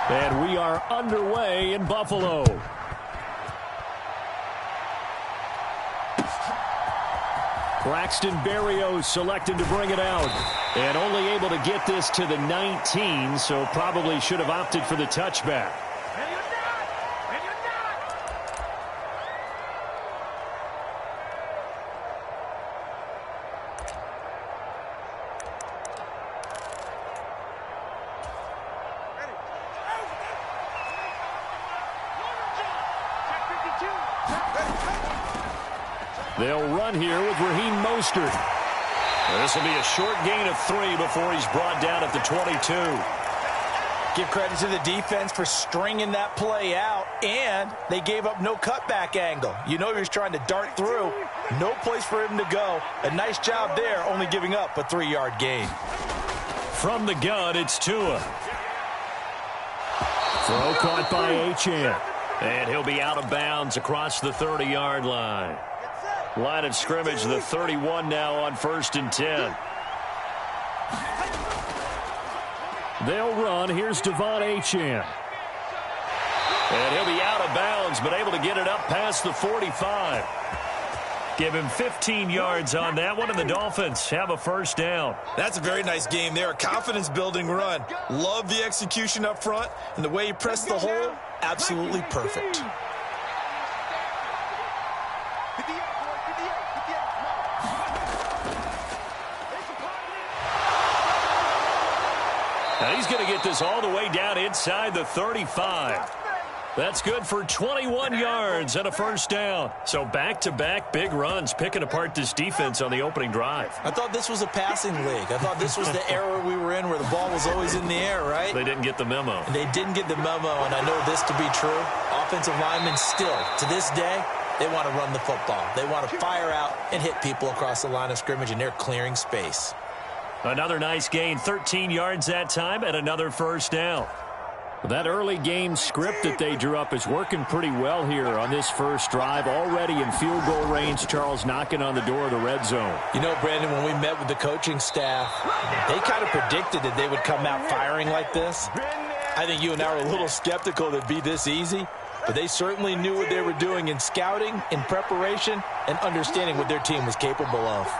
And we are underway in Buffalo. Braxton Berrios selected to bring it out. And only able to get this to the 19, so probably should have opted for the touchback. They'll run here with Raheem Mostert. This will be a short gain of 3 before he's brought down at the 22. Give credit to the defense for stringing that play out, and they gave up no cutback angle. You know he was trying to dart through. No place for him to go. A nice job there, only giving up a 3-yard gain. From the gun, it's Tua. Throw caught by Achane. And he'll be out of bounds across the 30-yard line. Line of scrimmage, the 31 now on 1st and 10. They'll run. Here's Devon Achane. And he'll be out of bounds, but able to get it up past the 45. Give him 15 yards on that one, and the Dolphins have a first down. That's a very nice game there. A confidence-building run. Love the execution up front, and the way he pressed the hole, absolutely perfect. Now he's going to get this all the way down inside the 35. That's good for 21 yards and a first down. So back-to-back big runs picking apart this defense on the opening drive. I thought this was a passing league. I thought this was the era we were in where the ball was always in the air, right? They didn't get the memo. And they didn't get the memo, and I know this to be true. Offensive linemen still, to this day, they want to run the football. They want to fire out and hit people across the line of scrimmage, and they're clearing space. Another nice gain, 13 yards that time, and another first down. That early game script that they drew up is working pretty well here on this first drive. Already in field goal range, Charles knocking on the door of the red zone. You know, Brandon, when we met with the coaching staff, they kind of predicted that they would come out firing like this. I think you and I were a little skeptical that it'd be this easy, but they certainly knew what they were doing in scouting, in preparation, and understanding what their team was capable of.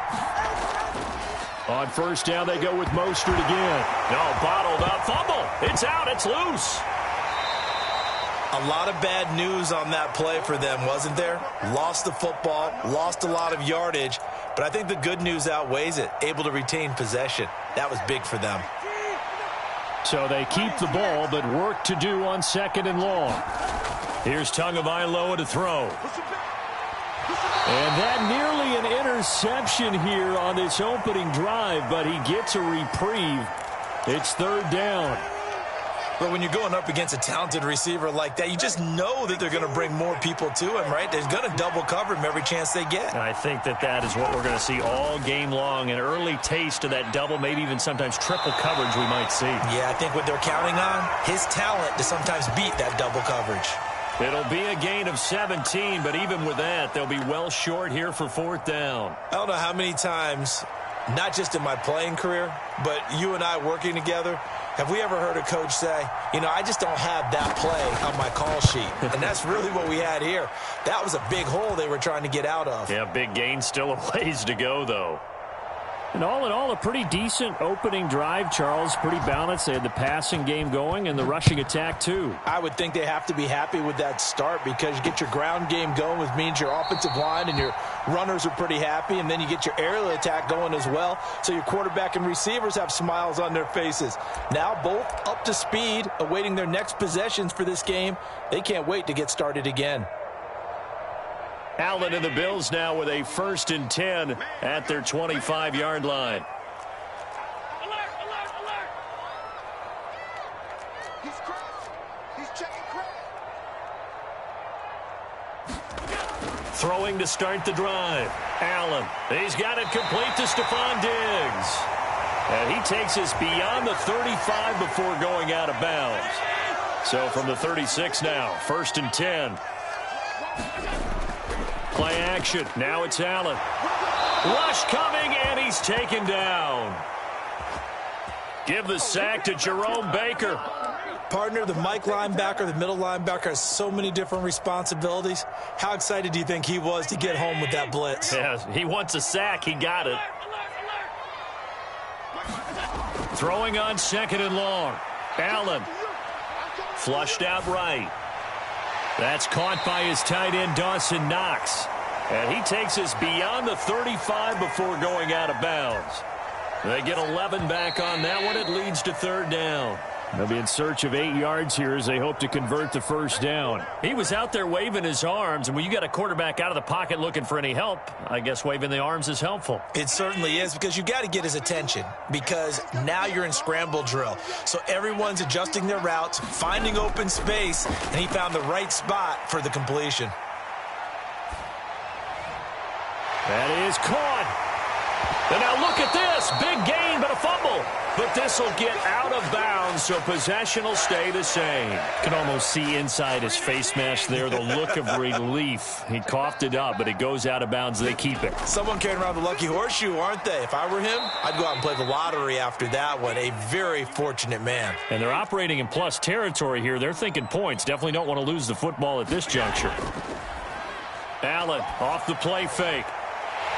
On first down, they go with Mostert again. No, bottled up. Fumble. It's out. It's loose. A lot of bad news on that play for them, wasn't there? Lost the football, lost a lot of yardage, but I think the good news outweighs it. Able to retain possession. That was big for them. So they keep the ball, but work to do on 2nd and long. Here's Tagovailoa to throw. And that nearly an interception here on this opening drive, but he gets a reprieve. It's 3rd down. But when you're going up against a talented receiver like that, you just know that they're going to bring more people to him, right? They're going to double cover him every chance they get. And I think that is what we're going to see all game long. An early taste of that double, maybe even sometimes triple coverage we might see. Yeah, I think what they're counting on, his talent to sometimes beat that double coverage. It'll be a gain of 17, but even with that, they'll be well short here for 4th down. I don't know how many times, not just in my playing career, but you and I working together, have we ever heard a coach say, you know, I just don't have that play on my call sheet. And that's really what we had here. That was a big hole they were trying to get out of. Yeah, big gain, still a ways to go, though. And all in all, a pretty decent opening drive, Charles. Pretty balanced. They had the passing game going and the rushing attack, too. I would think they have to be happy with that start because you get your ground game going, which means your offensive line and your runners are pretty happy, and then you get your aerial attack going as well, so your quarterback and receivers have smiles on their faces. Now both up to speed, awaiting their next possessions for this game. They can't wait to get started again. Allen and the Bills now with a 1st and 10 at their 25-yard line. Alert, alert, alert. He's cracked. He's checking crack. Throwing to start the drive. Allen. He's got it complete to Stephon Diggs. And he takes us beyond the 35 before going out of bounds. So from the 36 now, 1st and 10. Play action. Now it's Allen. Rush coming, and he's taken down. Give the sack to Jerome Baker. Partner, the Mike linebacker, the middle linebacker has so many different responsibilities. How excited do you think he was to get home with that blitz? Yeah, he wants a sack. He got it. Throwing on 2nd and long. Allen. Flushed out right. That's caught by his tight end, Dawson Knox. And he takes us beyond the 35 before going out of bounds. They get 11 back on that one. It leads to 3rd down. They'll be in search of 8 yards here as they hope to convert the 1st down. He was out there waving his arms, and when you got a quarterback out of the pocket looking for any help, I guess waving the arms is helpful. It certainly is, because you got to get his attention, because now you're in scramble drill. So everyone's adjusting their routes, finding open space, and he found the right spot for the completion. That is caught. And now look at this. Big gain, but a fumble. But this will get out of bounds, so possession will stay the same. Can almost see inside his face mask there the look of relief. He coughed it up, but it goes out of bounds. They keep it. Someone carrying around the lucky horseshoe, aren't they? If I were him, I'd go out and play the lottery after that one. A very fortunate man. And they're operating in plus territory here. They're thinking points. Definitely don't want to lose the football at this juncture. Allen off the play fake.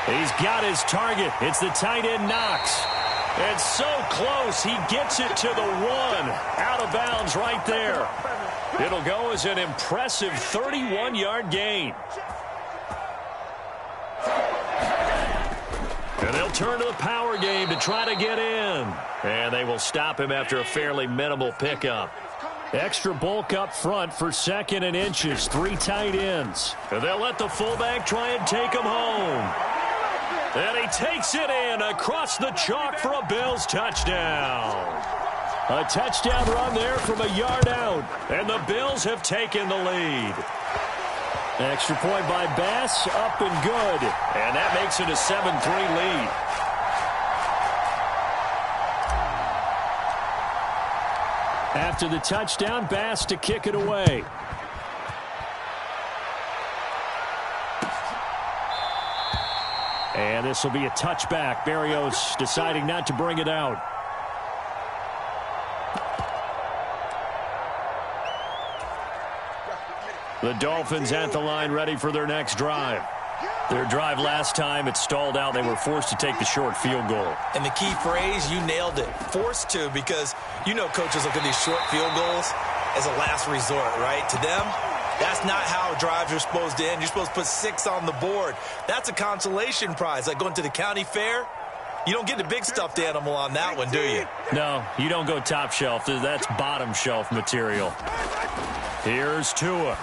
He's got his target. It's the tight end, Knox. And so close, he gets it to the 1. Out of bounds right there. It'll go as an impressive 31-yard gain. And they'll turn to the power game to try to get in. And they will stop him after a fairly minimal pickup. Extra bulk up front for 2nd and inches. 3 tight ends. And they'll let the fullback try and take him home. And he takes it in across the chalk for a Bills touchdown. A touchdown run there from a yard out. And the Bills have taken the lead. Extra point by Bass, up and good. And that makes it a 7-3 lead. After the touchdown, Bass to kick it away. And this will be a touchback. Berrios deciding not to bring it out. The Dolphins at the line, ready for their next drive. Their drive last time, it stalled out. They were forced to take the short field goal. And the key phrase, you nailed it. Forced to, because you know coaches look at these short field goals as a last resort, right? To them, that's not how drives are supposed to end. You're supposed to put 6 on the board. That's a consolation prize. Like going to the county fair, you don't get the big stuffed animal on that one, do you? No, you don't go top shelf. That's bottom shelf material. Here's Tua.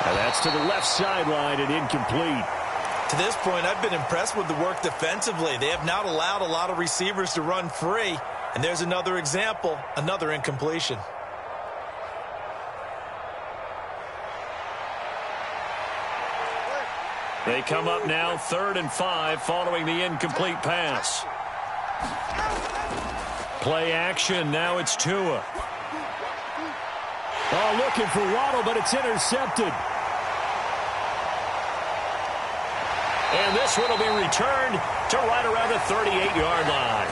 And that's to the left sideline and incomplete. To this point, I've been impressed with the work defensively. They have not allowed a lot of receivers to run free. And there's another example, another incompletion. They come up now 3rd and 5 following the incomplete pass. Play action. Now it's Tua. Oh, looking for Waddle, but it's intercepted. And this one will be returned to right around the 38-yard line.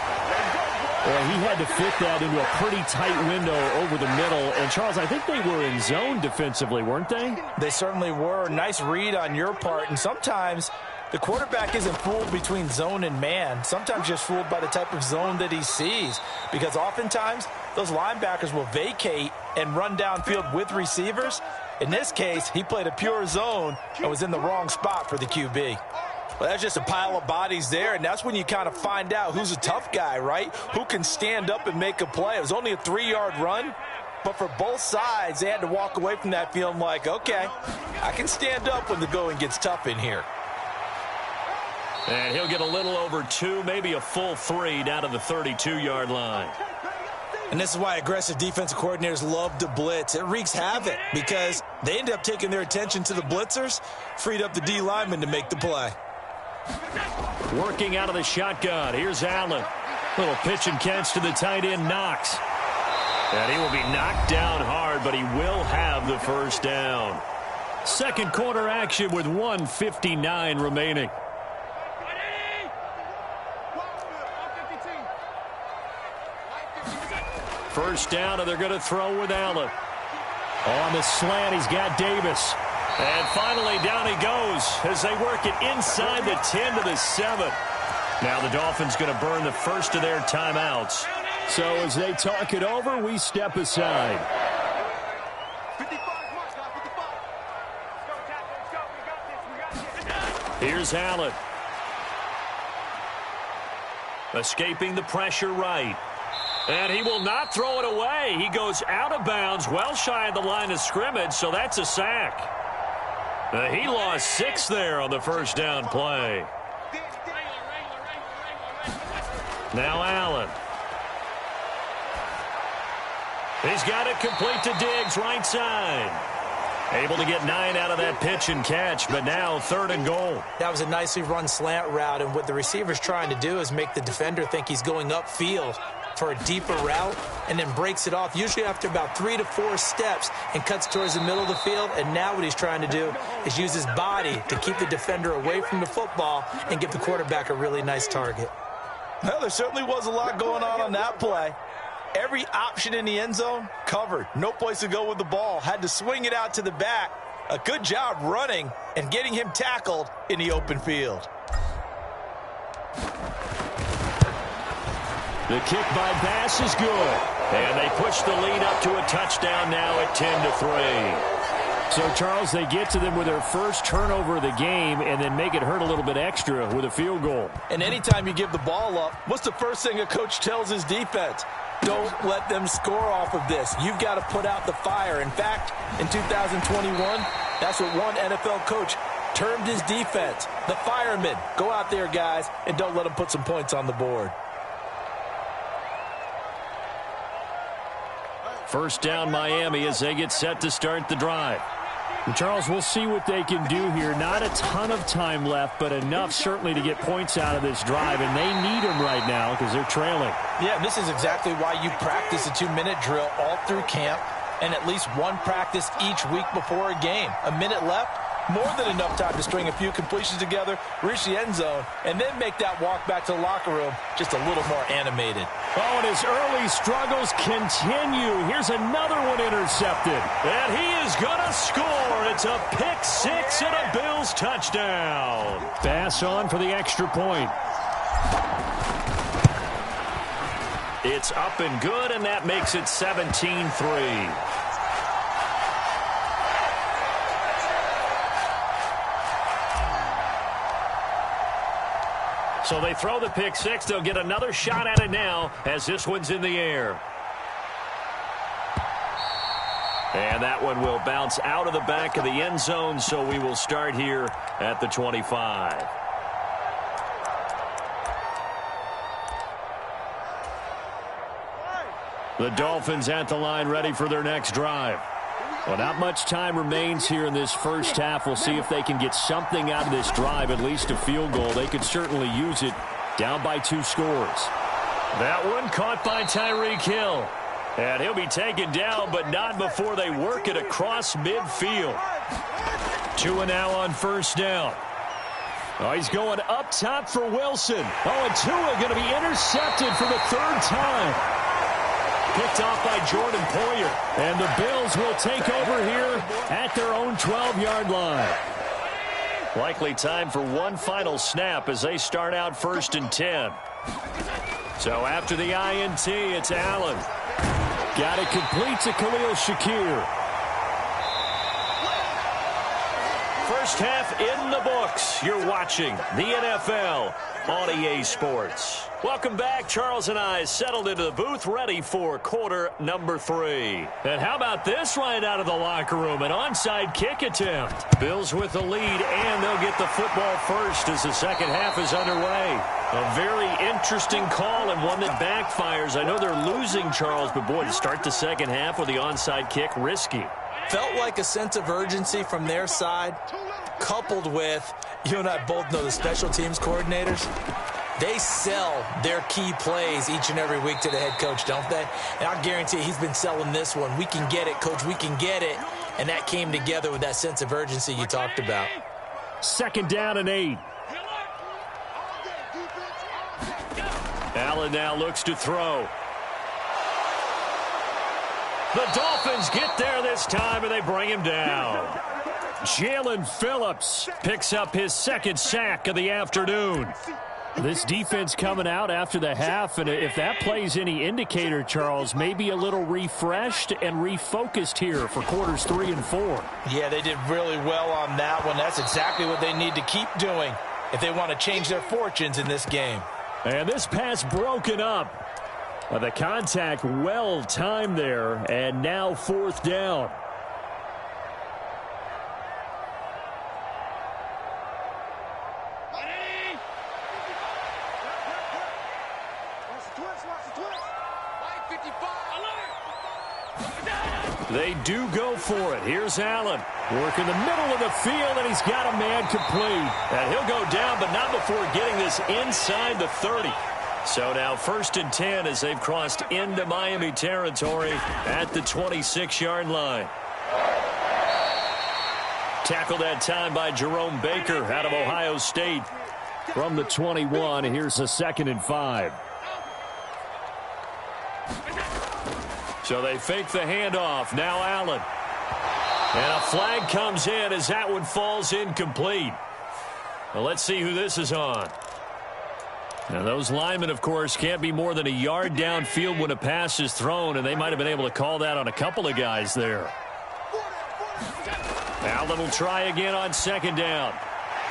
Well, he had to fit that into a pretty tight window over the middle. And, Charles, I think they were in zone defensively, weren't they? They certainly were. Nice read on your part. And sometimes the quarterback isn't fooled between zone and man. Sometimes just fooled by the type of zone that he sees. Because oftentimes those linebackers will vacate and run downfield with receivers. In this case, he played a pure zone and was in the wrong spot for the QB. Well, that's just a pile of bodies there, and that's when you kind of find out who's a tough guy, right? Who can stand up and make a play. It was only a 3-yard run, but for both sides, they had to walk away from that feeling like, okay, I can stand up when the going gets tough in here. And he'll get a little over 2, maybe a full 3 down to the 32-yard line. And this is why aggressive defensive coordinators love to blitz. It wreaks havoc because they end up taking their attention to the blitzers, freed up the D lineman to make the play. Working out of the shotgun. Here's Allen. Little pitch and catch to the tight end, Knox. And he will be knocked down hard, but he will have the first down. Second quarter action with 1:59 remaining. First down, and they're going to throw with Allen. On the slant, he's got Davis. And finally, down he goes as they work it inside the 10 to the 7. Now the Dolphins going to burn the first of their timeouts. So as they talk it over, we step aside. 55, mark, 55. Let's go, Jack. Let's go. We got this. Here's Allen. Escaping the pressure right. And he will not throw it away. He goes out of bounds, well shy of the line of scrimmage, so that's a sack. He lost 6 there on the first down play. Now Allen. He's got it complete to Diggs, right side. Able to get 9 out of that pitch and catch, but now 3rd and goal. That was a nicely run slant route, and what the receiver's trying to do is make the defender think he's going upfield for a deeper route, and then breaks it off, usually after about 3 to 4 steps, and cuts towards the middle of the field. And now what he's trying to do is use his body to keep the defender away from the football and give the quarterback a really nice target. Well, there certainly was a lot going on that play. Every option in the end zone covered. No place to go with the ball. Had to swing it out to the back. A good job running and getting him tackled in the open field. The kick by Bass is good. And they push the lead up to a touchdown now at 10-3. So, Charles, they get to them with their first turnover of the game and then make it hurt a little bit extra with a field goal. And anytime you give the ball up, what's the first thing a coach tells his defense? Don't let them score off of this. You've got to put out the fire. In fact, in 2021, that's what one NFL coach termed his defense. The firemen. Go out there, guys, and don't let them put some points on the board. First down Miami as they get set to start the drive. And Charles, we'll see what they can do here. Not a ton of time left, but enough certainly to get points out of this drive, and they need them right now because they're trailing. Yeah, this is exactly why you practice a 2-minute drill all through camp and at least one practice each week before a game. A minute left, more than enough time to string a few completions together, reach the end zone, and then make that walk back to the locker room just a little more animated. Oh, and his early struggles continue. Here's another one intercepted. And he is going to score. It's a pick-6 and a Bills touchdown. Bass on for the extra point. It's up and good, and that makes it 17-3. So they throw the pick-6. They'll get another shot at it now as this one's in the air. And that one will bounce out of the back of the end zone, so we will start here at the 25. The Dolphins at the line ready for their next drive. Well, not much time remains here in this first half. We'll see if they can get something out of this drive, at least a field goal. They could certainly use it down by 2 scores. That one caught by Tyreek Hill. And he'll be taken down, but not before they work it across midfield. Tua now on first down. Oh, he's going up top for Wilson. Oh, and Tua going to be intercepted for the 3rd time. Picked off by Jordan Poyer. And the Bills will take over here at their own 12-yard line. Likely time for one final snap as they start out 1st and 10. So after the INT, it's Allen. Got it complete to Khalil Shakir. First half in the books. You're watching the NFL on EA Sports. Welcome back. Charles and I settled into the booth ready for quarter number 3. And how about this right out of the locker room? An onside kick attempt. Bills with the lead, and they'll get the football first as the second half is underway. A very interesting call and one that backfires. I know they're losing, Charles, but boy, to start the second half with the onside kick, risky. Felt like a sense of urgency from their side, coupled with, you and I both know the special teams coordinators. They sell their key plays each and every week to the head coach, don't they? And I guarantee he's been selling this one. We can get it, coach. We can get it. And that came together with that sense of urgency you talked about. 2nd down and 8. Allen now looks to throw. The Dolphins get there this time, and they bring him down. Jalen Phillips picks up his second sack of the afternoon. This defense coming out after the half, and if that plays any indicator, Charles, maybe a little refreshed and refocused here for quarters 3 and 4. Yeah, they did really well on that one. That's exactly what they need to keep doing if they want to change their fortunes in this game. And this pass broken up. The contact well timed there, and now 4th down. They do go for it. Here's Allen. Working the middle of the field, and he's got a man complete. And he'll go down, but not before getting this inside the 30. So now 1st and 10 as they've crossed into Miami territory at the 26-yard line. Tackled that time by Jerome Baker out of Ohio State. From the 21, here's a 2nd and 5. So they fake the handoff. Now Allen. And a flag comes in as that one falls incomplete. Well, let's see who this is on. Now, those linemen, of course, can't be more than a yard downfield when a pass is thrown, and they might have been able to call that on a couple of guys there. Allen will try again on 2nd down.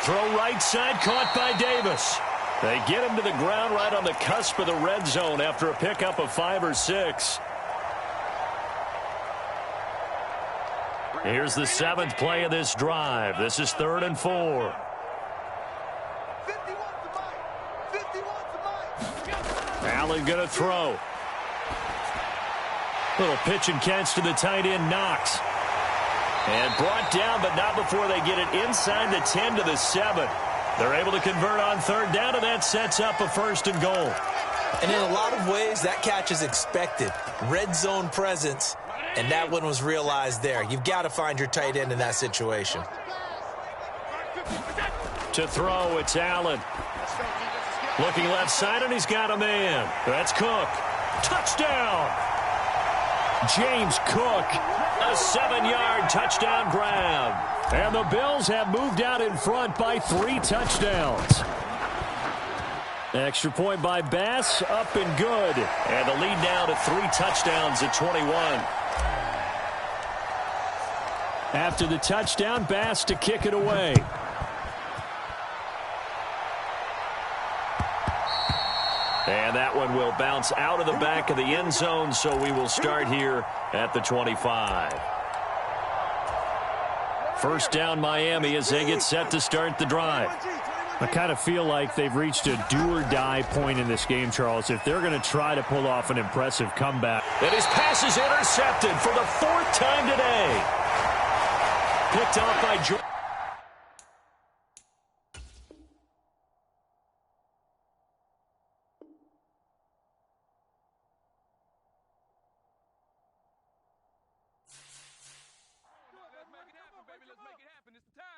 Throw right side, caught by Davis. They get him to the ground right on the cusp of the red zone after a pickup of 5 or 6. Here's the 7th play of this drive. This is 3rd and 4. Allen going to throw. Little pitch and catch to the tight end, Knox. And brought down, but not before they get it inside the 10 to the 7. They're able to convert on 3rd down, and that sets up a 1st and goal. And in a lot of ways, that catch is expected. Red zone presence, and that one was realized there. You've got to find your tight end in that situation. To throw, it's Allen. Looking left side, and he's got a man. That's Cook. Touchdown! James Cook. A 7-yard touchdown grab. And the Bills have moved out in front by 3 touchdowns. Extra point by Bass, up and good. And the lead now to 3 touchdowns at 21. After the touchdown, Bass to kick it away. And that one will bounce out of the back of the end zone, so we will start here at the 25. 1st down Miami as they get set to start the drive. I kind of feel like they've reached a do-or-die point in this game, Charles, if they're going to try to pull off an impressive comeback. And his pass is intercepted for the 4th time today. Picked off by Jordan. Let's make it happen, baby. Let's make it happen. It's the time.